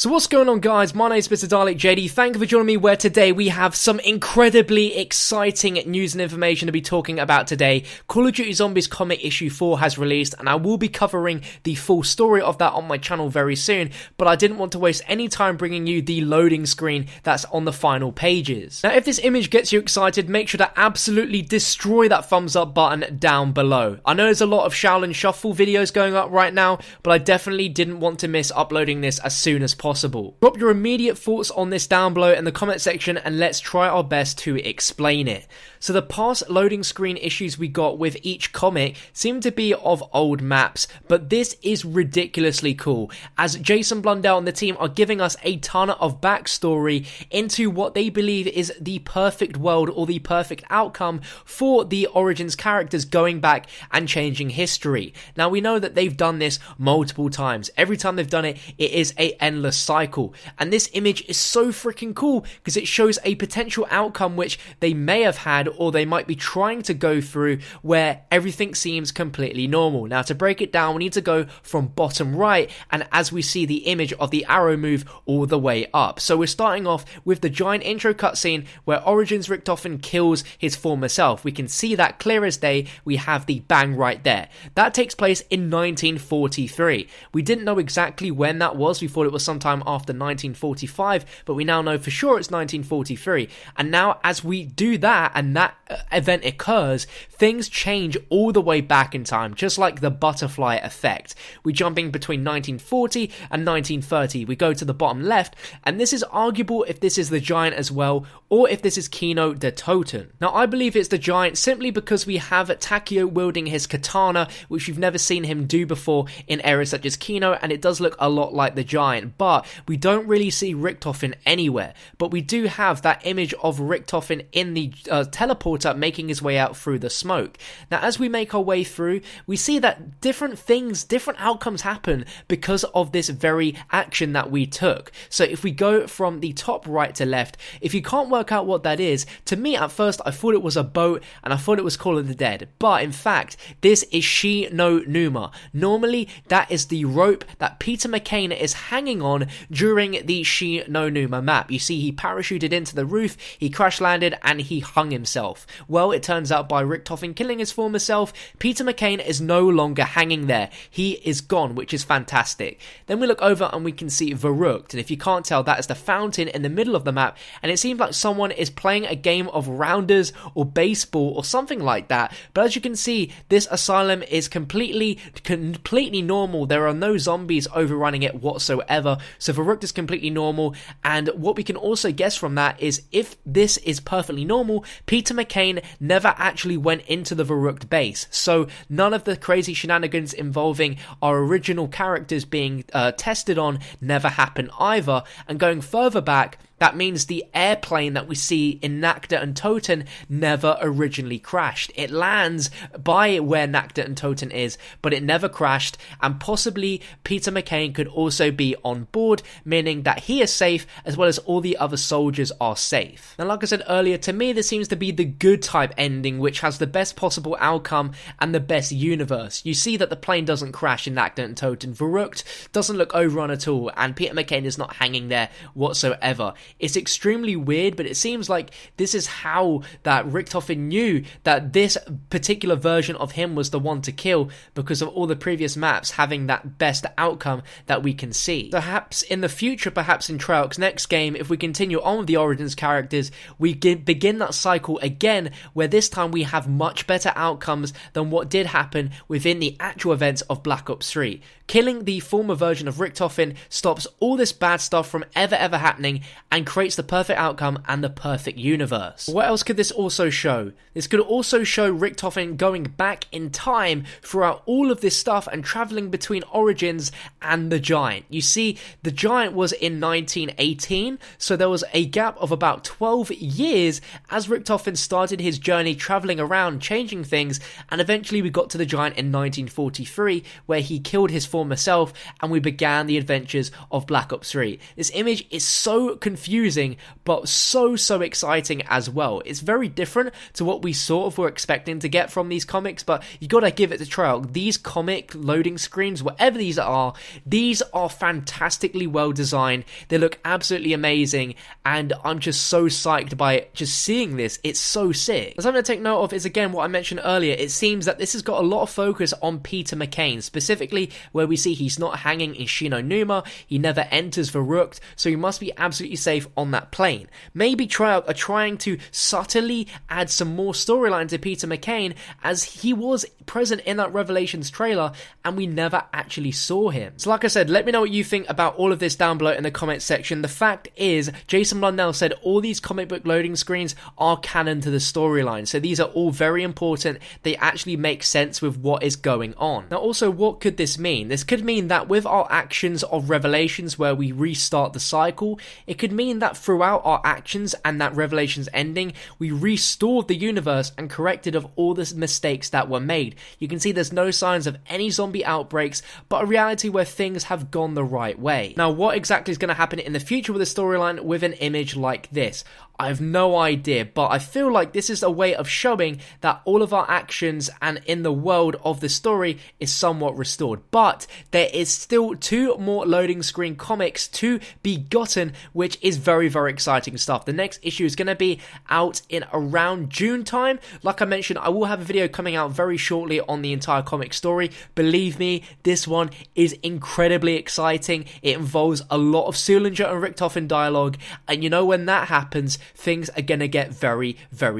So what's going on, guys? My name is Mr. Dalek JD. Thank you for joining me, where today we have some incredibly exciting news and information to be talking about today. Call of Duty Zombies Comic Issue 4 has released, and I will be covering the full story of that on my channel very soon, but I didn't want to waste any time bringing you the loading screen that's on the final pages. Now, if this image gets you excited, make sure to absolutely destroy that thumbs up button down below. I know there's a lot of Shaolin Shuffle videos going up right now, but I definitely didn't want to miss uploading this as soon as possible. Drop your immediate thoughts on this down below in the comment section, and let's try our best to explain it. So the past loading screen issues we got with each comic seem to be of old maps, but this is ridiculously cool, as Jason Blundell and the team are giving us a ton of backstory into what they believe is the perfect world or the perfect outcome for the Origins characters going back and changing history. Now, we know that they've done this multiple times. Every time they've done it, it is an endless cycle, and this image is so freaking cool because it shows a potential outcome which they may have had or they might be trying to go through, where everything seems completely normal. Now, to break it down, we need to go from bottom right, and as we see the image of the arrow move all the way up. So we're starting off with the giant intro cutscene where Origins Richtofen kills his former self. We can see that clear as day. We have the bang right there. That takes place in 1943. We didn't know exactly when that was. We thought it was sometime after 1945, but we now know for sure it's 1943. And now, as we do that and that event occurs, things change all the way back in time, just like the butterfly effect. We're jumping between 1940 and 1930. We go to the bottom left, and this is arguable if this is the Giant as well, or if this is KINO Der Toten. Now, I believe it's the Giant simply because we have Takeo wielding his katana, which we've never seen him do before in eras such as KINO, and it does look a lot like the Giant, but we don't really see Richtofen anywhere. But we do have that image of Richtofen in the teleporter making his way out through the smoke. Now, as we make our way through, we see that different things, different outcomes happen because of this very action that we took. So if we go from the top right to left, if you can't work out what that is, to me at first I thought it was a boat and I thought it was Call of the Dead, but in fact this is Shi No Numa. Normally that is the rope that Peter McCain is hanging on during the Shi No Numa map. You see, he parachuted into the roof, he crash landed, and he hung himself. Well, it turns out by Richtofen killing his former self, Peter McCain is no longer hanging there. He is gone, which is fantastic. Then we look over and we can see Verruckt, and if you can't tell, that is the fountain in the middle of the map, and it seems like someone is playing a game of rounders or baseball or something like that. But as you can see, this asylum is completely normal. There are no zombies overrunning it whatsoever, so Verruckt is completely normal. And what we can also guess from that is, if this is perfectly normal, Peter McCain never actually went into the Verruckt base, so none of the crazy shenanigans involving our original characters being tested on never happened either. And going further back, that means the airplane that we see in Nacht Der Untoten never originally crashed. It lands by where Nacht Der Untoten is, but it never crashed, and possibly Peter McCain could also be on board, meaning that he is safe as well as all the other soldiers are safe. Now, like I said earlier, to me this seems to be the good type ending, which has the best possible outcome and the best universe. You see that the plane doesn't crash in Nacht Der Untoten, Verruckt doesn't look overrun at all, and Peter McCain is not hanging there whatsoever. It's extremely weird, but it seems like this is how that Richtofen knew that this particular version of him was the one to kill, because of all the previous maps having that best outcome that we can see. Perhaps in the future, perhaps in Treyarch's next game, if we continue on with the Origins characters, we begin that cycle again, where this time we have much better outcomes than what did happen within the actual events of Black Ops 3. Killing the former version of Richtofen stops all this bad stuff from ever happening, and creates the perfect outcome and the perfect universe. What else could this also show? This could also show Richtofen going back in time throughout all of this stuff and traveling between Origins and the Giant. You see, the Giant was in 1918, so there was a gap of about 12 years as Richtofen started his journey traveling around, changing things, and eventually we got to the Giant in 1943, where he killed his former former self, and we began the adventures of Black Ops 3. This image is so confusing, but so exciting as well. It's very different to what we sort of were expecting to get from these comics, but you gotta give it a try. These comic loading screens, whatever these are fantastically well designed. They look absolutely amazing, and I'm just so psyched by it. Just seeing this, it's so sick. Something to take note of is, again, what I mentioned earlier. It seems that this has got a lot of focus on Peter McCain, specifically where we see he's not hanging in Shi No Numa, he never enters Verruckt, so he must be absolutely safe on that plane. Maybe Treyarch are trying to subtly add some more storyline to Peter McCain, as he was present in that Revelations trailer and we never actually saw him. So like I said, let me know what you think about all of this down below in the comment section. The fact is, Jason Blundell said all these comic book loading screens are canon to the storyline, so these are all very important. They actually make sense with what is going on. Now also, what could this mean? This could mean that with our actions of Revelations where we restart the cycle, it could mean that throughout our actions and that Revelations ending, we restored the universe and corrected of all the mistakes that were made. You can see there's no signs of any zombie outbreaks, but a reality where things have gone the right way. Now, what exactly is going to happen in the future with a storyline with an image like this? I have no idea, but I feel like this is a way of showing that all of our actions and in the world of the story is somewhat restored. But there is still 2 more loading screen comics to be gotten, which is very exciting stuff. The next issue is going to be out in around June time. Like I mentioned, I will have a video coming out very shortly on the entire comic story. Believe me, this one is incredibly exciting. It involves a lot of Sulinger and Richtofen dialogue, and you know, when that happens, things are going to get very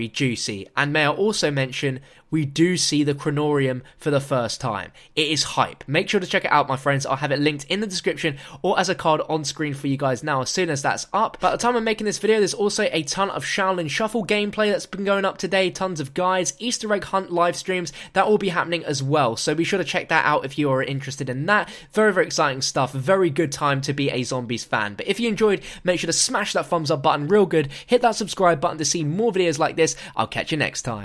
juicy. And may I also mention, we do see the Chronorium for the first time. It is hype. Make sure to check it out, my friends. I'll have it linked in the description or as a card on screen for you guys now as soon as that's up. But at the time of making this video, there's also a ton of Shaolin Shuffle gameplay that's been going up today, tons of guides, Easter egg hunt live streams, that will be happening as well. So be sure to check that out if you are interested in that. Very exciting stuff. Very good time to be a Zombies fan. But if you enjoyed, make sure to smash that thumbs up button real good. Hit that subscribe button to see more videos like this. I'll catch you next time.